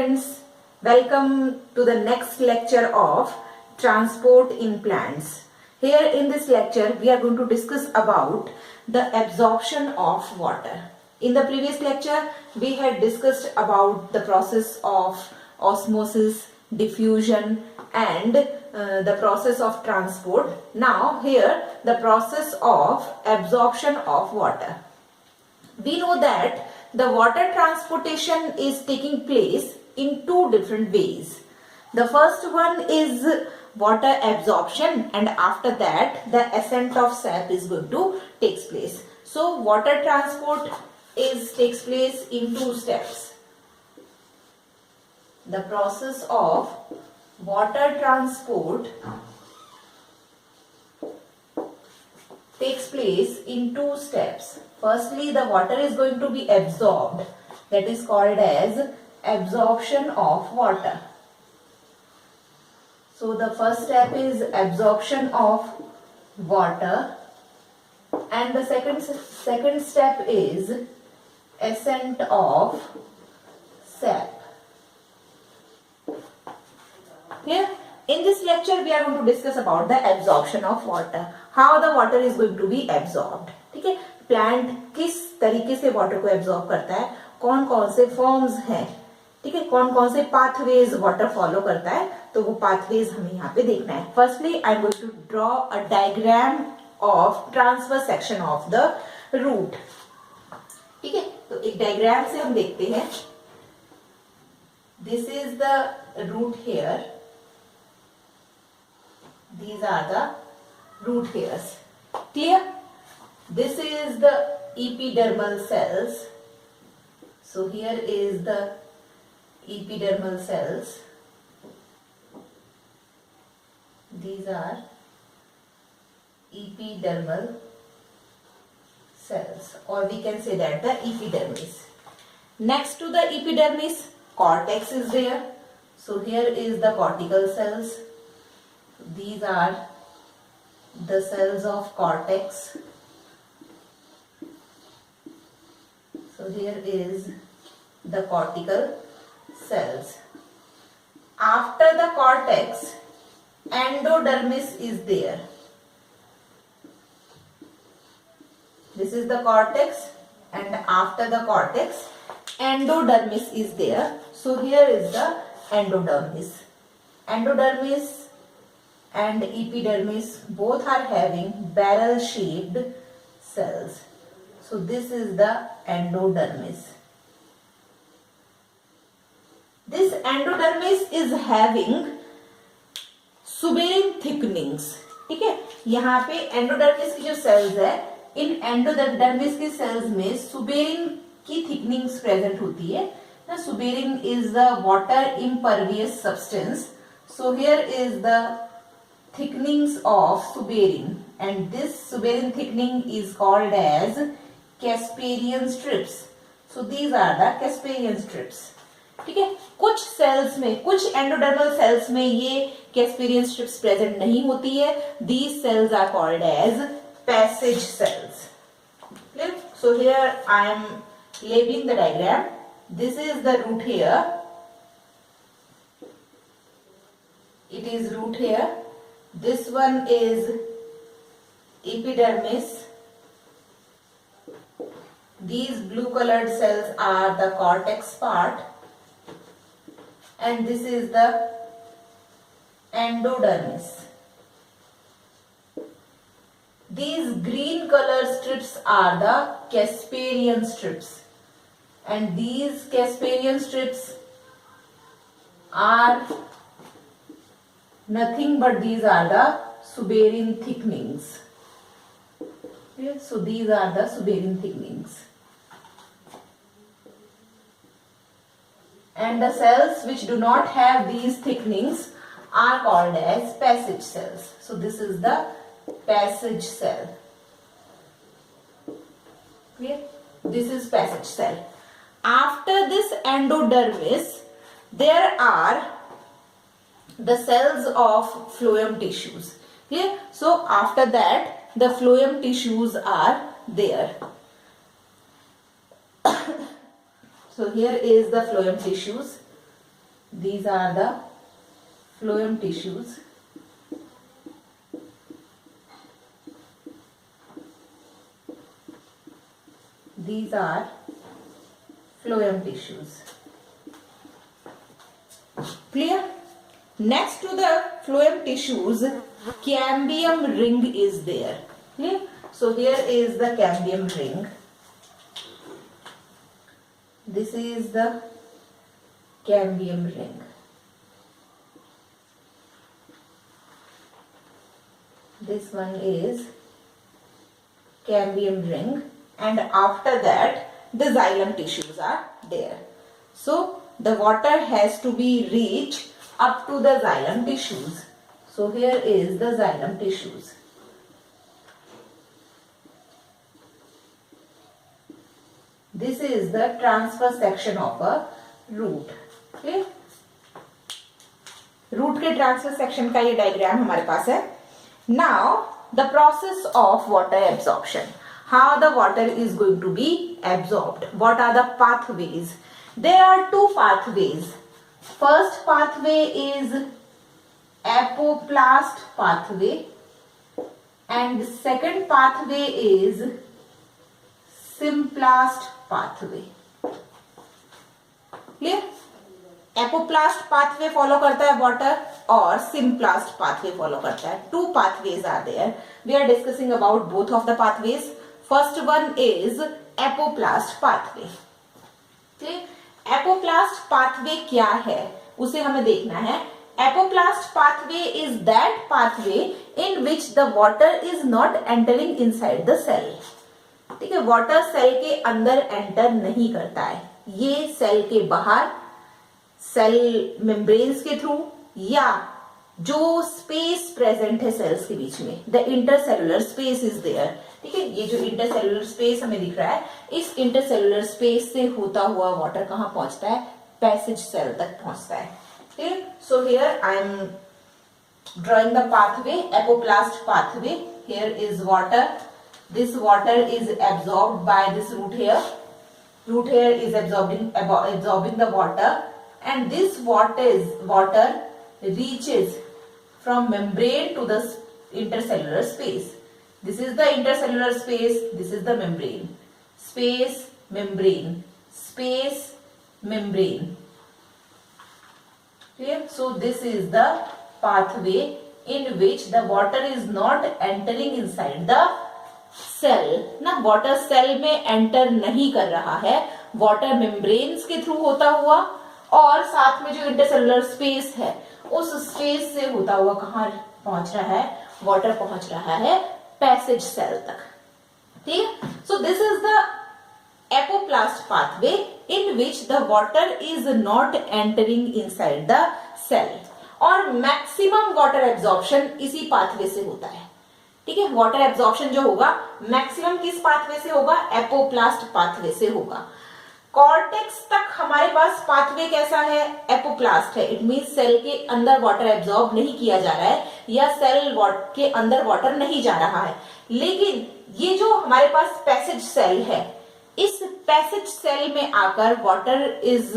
students, welcome to the next lecture of transport in plants. Here in this lecture we are going to discuss about the absorption of water. In the previous lecture we had discussed about the process of osmosis, diffusion and the process of transport. Now here the process of absorption of water. We know that the water transportation is taking place in two different ways. The first one is water absorption, and after that the ascent of sap is going to take place. So water transport takes place in two steps. The process of water transport takes place in two steps. Firstly, the water is going to be absorbed. That is called as absorption of water. So the first step is absorption of water, and the second step is ascent of sap. Here in this lecture we are going to discuss about the absorption of water. How the water is going to be absorbed. ठीक है, plant किस तरीके से water को absorb करता है, कौन कौन से फॉर्म्स हैं, ठीक है, कौन कौन से पाथवेज वाटर फॉलो करता है, तो वो पाथवेज हमें यहाँ पे देखना है. Firstly I am going to draw a diagram of transfer section of the root. ठीक है, तो एक डायग्राम से हम देखते हैं. This is the root hair. These are the root hairs. Clear? This is the epidermal cells. So here is the epidermal cells. These are epidermal cells, or we can say that the epidermis. Next to the epidermis, cortex is there. So here is the cortical cells. These are the cells of cortex. So here is the cortical cells. After the cortex, endodermis is there. This is the cortex, and after the cortex, endodermis is there. So here is the endodermis. Endodermis and epidermis both are having barrel shaped cells. So this is the endodermis. This endodermis is having suberin thickenings. ठीक है, यहाँ पे endodermis की जो sales है, इन endodermis की sales में suberin की थिकनिंग्स प्रेजेंट होती है. ना suberin is the water impervious substance. So here is the thickenings of suberin, and this suberin thickening is called as Casparian strips. So these are the Casparian strips. ठीक है, कुछ sales में, कुछ endodermal cells में ये Casparian strips present नहीं होती है. These cells are called as passage cells. Clear? So here I am labeling the diagram. This is the root hair. It is root hair. This one is epidermis. These blue colored cells are the cortex part, and this is the endodermis. These green colored strips are the Casparian strips, and these Casparian strips are nothing but these are the suberin thickenings. Okay, so these are the suberin thickenings. And the cells which do not have these thickenings are called as passage cells. So this is the passage cell. Clear? This is passage cell. After this endodermis, there are the cells of phloem tissues. Clear? So after that the phloem tissues are there. So here is the phloem tissues. These are the phloem tissues. These are phloem tissues. Clear? Next to the phloem tissues, cambium ring is there. Clear? So here is the cambium ring. This is the cambium ring. This one is cambium ring, and after that the xylem tissues are there. So the water has to be reached up to the xylem tissues. So here is the xylem tissues. This is the transfer section of a root. Okay? Root के transfer section का ये diagram हमारे पास है. Now the process of water absorption. How the water is going to be absorbed? What are the pathways? There are two pathways. First pathway is apoplast pathway, and the second pathway is symplast pathway. Clear? Apoplast pathway follow करता है water और symplast pathway follow करता है. Two pathways are there. We are discussing about both of the pathways. First one is apoplast pathway. Apoplast pathway क्या है उसे हमें देखना है. Apoplast pathway is that pathway in which the water is not entering inside the cell. ठीक है, water cell के अंदर एंटर नहीं करता है. ये सेल के बाहर सेल मेम्ब्रेन्स के थ्रू या जो स्पेस प्रेजेंट है सेल्स के बीच में, the intercellular space is there. ठीक है, ये जो इंटरसेलुलर स्पेस हमें दिख रहा है, इस इंटरसेलुलर स्पेस से होता हुआ वाटर कहां पहुंचता है? पैसेज सेल तक पहुंचता है. ठीक है, so here I am drawing the pathway, apoplast pathway. Here is water. This water is absorbed by this root hair. Root hair is absorbing the water, and this water reaches from membrane to the intercellular space. This is the intercellular space. This is the membrane. Space, membrane. Space, membrane. Okay? So this is the pathway in which the water is not entering inside the cell. ना water cell में enter नहीं कर रहा है, water membranes के through होता हुआ और साथ में जो इंटरसेलुलर स्पेस है उस स्पेस से होता हुआ कहां पहुंच रहा है? वाटर पहुंच रहा है पैसेज सेल तक. ठीक है, so this is the apoplast pathway in which the water is not entering inside the cell. और मैक्सिमम वाटर एब्जॉर्प्शन इसी पाथवे से होता है. ठीक है, वाटर एब्जॉर्प्शन जो होगा मैक्सिमम किस पाथवे से होगा? एपोप्लास्ट पाथवे से होगा. कॉर्टेक्स तक हमारे पास पाथवे कैसा है? एपोप्लास्ट है. इट मीन सेल के अंदर वाटर एब्जॉर्ब नहीं किया जा रहा है या सेल के अंदर वाटर नहीं जा रहा है. लेकिन ये जो हमारे पास पैसेज सेल है, इस पैसेज सेल में आकर water is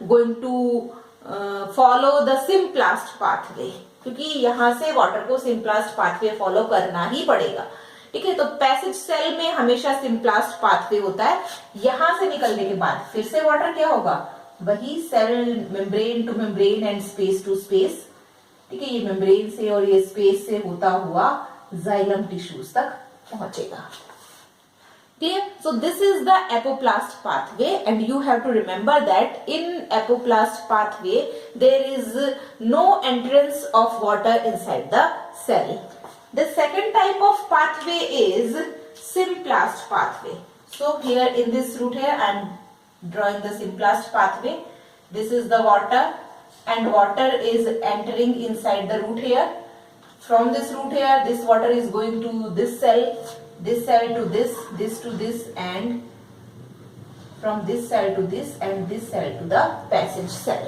going to follow the symplast pathway, क्योंकि यहां से वाटर को सिम्प्लास्ट पाथवे फॉलो करना ही पड़ेगा. ठीक है, तो पैसेज सेल में हमेशा सिम्प्लास्ट पाथवे होता है. यहां से निकलने के बाद फिर से वाटर क्या होगा? वही cell membrane to membrane and space to space. ठीक है, ये मेम्ब्रेन से और ये स्पेस से होता हुआ जाइलम टिश्यूज तक पहुंचेगा. Clear? So this is the apoplast pathway, and you have to remember that in apoplast pathway there is no entrance of water inside the cell. The second type of pathway is symplast pathway. So here in this root here I am drawing the symplast pathway. This is the water, and water is entering inside the root here. From this root here, this water is going to this cell to this to this, and from this cell to this, and this cell to the passage cell.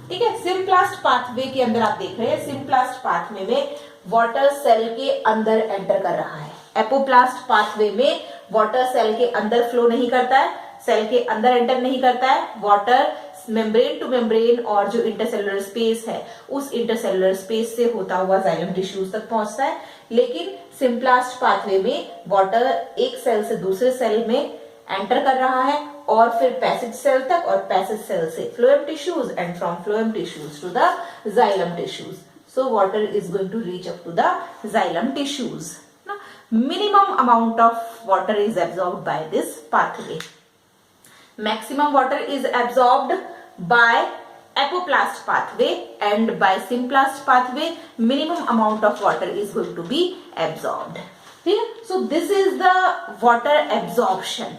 ठीक है, symplast pathway के अंदर आप देख रहे हैं, symplast pathway में water cell के अंदर एंटर कर रहा है. एपोप्लास्ट पाथवे में वाटर सेल के अंदर फ्लो नहीं करता है, सेल के अंदर एंटर नहीं करता है, वाटर मेम्ब्रेन टू मेम्ब्रेन और जो इंटरसेलुलर स्पेस है उस इंटरसेलुलर स्पेस से होता हुआ जाइलम टिश्यूज तक पहुंचता है। लेकिन सिम्प्लास्ट पाथवे में वाटर एक सेल से दूसरे सेल में एंटर कर रहा है और फिर पैसेज सेल तक और पैसेज सेल से phloem tissues and from phloem tissues to the xylem tissues. So water is going to reach up to the xylem tissues. Now, minimum amount of water is absorbed by this pathway. Maximum water is absorbed by apoplast pathway and by symplast pathway minimum amount of water is going to be absorbed. ठीक है, so this is the water absorption.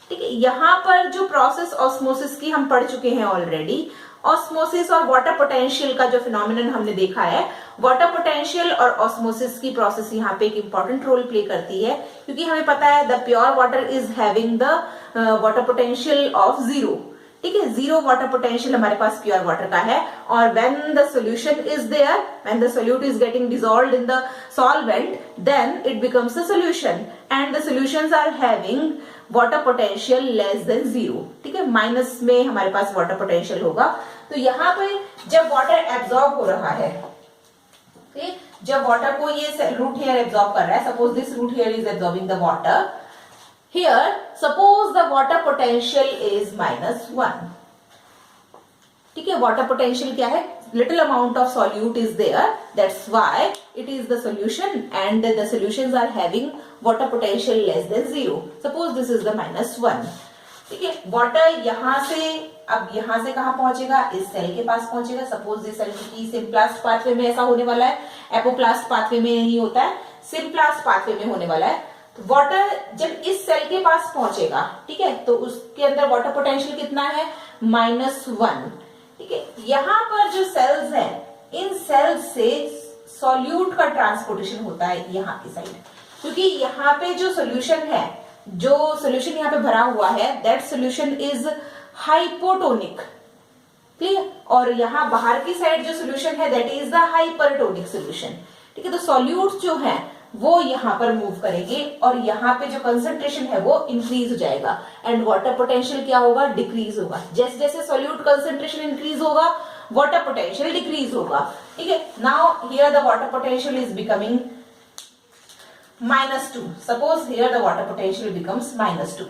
ठीक है, यहाँ पर जो process osmosis की हम पढ़ चुके हैं ऑलरेडी। ऑस्मोसिस और वाटर पोटेंशियल का जो फिनोमिनन हमने देखा है, वाटर पोटेंशियल और ऑस्मोसिस की प्रोसेस यहाँ पे एक इंपॉर्टेंट रोल प्ले करती है, क्योंकि हमें पता है the pure water is having the water potential of 0। ठीक है, 0 वाटर पोटेंशियल हमारे पास प्योर वाटर का है। और when the solution is there, when the solute is getting dissolved in the solvent, then it becomes a solution and the solutions are having water potential less than 0। ठीक है, minus में हमारे पास water potential होगा। तो यहाँ पे जब water absorb हो रहा है, ठीक, जब वाटर को ये रूट हेयर एब्जॉर्ब कर रहा है, suppose this root hair is absorbing the water, here suppose the water potential is -1। ठीक है, वाटर पोटेंशियल क्या है, little amount of solute is there, that's why it is the solution and the solutions are having water potential less than 0. Suppose this is the -1. ठीक है, water यहां से अब यहां से कहां पहुंचेगा, इस सेल के पास पहुंचेगा। सपोज दिस सेल की सिम्प्लास्ट पाथवे में ऐसा होने वाला है, एपोप्लास्ट पाथवे में नहीं होता है, सिम्प्लास्ट पाथवे में होने वाला है। तो वाटर जब इस सेल के पास पहुंचेगा, ठीक है, तो उसके अंदर वाटर पोटेंशियल कितना है, -1। ठीक है, यहाँ पर जो सेल्स हैं, इन सेल्स से सॉल्यूट का ट्रांसपोर्टेशन होता है यहाँ की साइड, क्योंकि यहाँ पे जो सॉल्यूशन है, जो सॉल्यूशन यहाँ पे भरा हुआ है, that solution is hypotonic. Clear, और यहाँ बाहर की साइड जो सॉल्यूशन है that is the hypertonic solution. ठीक है, तो सॉल्यूट जो है वो यहाँ पर मूव करेंगे और यहाँ पे जो कंसंट्रेशन है वो इंक्रीज हो जाएगा एंड वाटर पोटेंशियल क्या होगा, डिक्रीज होगा। जैसे जैसे सॉल्यूट कंसंट्रेशन इंक्रीज होगा, वाटर पोटेंशियल डिक्रीज होगा। ठीक है, now here the water potential is becoming -2। Suppose here the water potential becomes -2।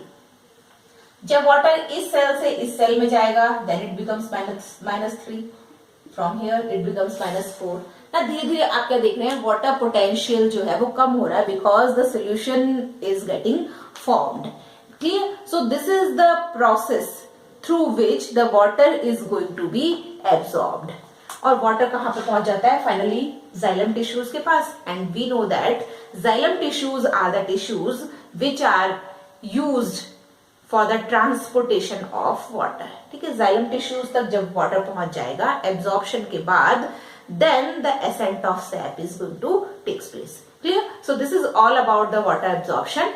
जब वाटर इस सेल से इस सेल में जाएगा, then it becomes -3। From here it becomes -4। ना धीरे धीरे आप क्या देख रहे हैं, वाटर पोटेंशियल जो है वो कम हो रहा है, because the solution is getting formed. Clear, so this is the process through which the water is going to be absorbed. और वाटर कहां पे पहुंच जाता है, फाइनली जाइलम टिश्यूज के पास। And we know that xylem tissues are the tissues which are used for the transportation of water. ठीक है, जाइलम टिश्यूज तक जब वाटर पहुंच जाएगा एब्जॉर्प्शन के बाद, then the ascent of sap is going to takes place. Clear? So this is all about the water absorption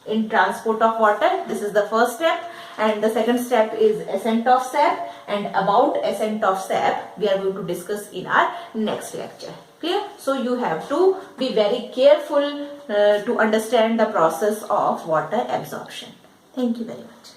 in transport of water. This is the first step, and the second step is ascent of sap, and about ascent of sap we are going to discuss in our next lecture. Clear? So you have to be very careful to understand the process of water absorption. Thank you very much.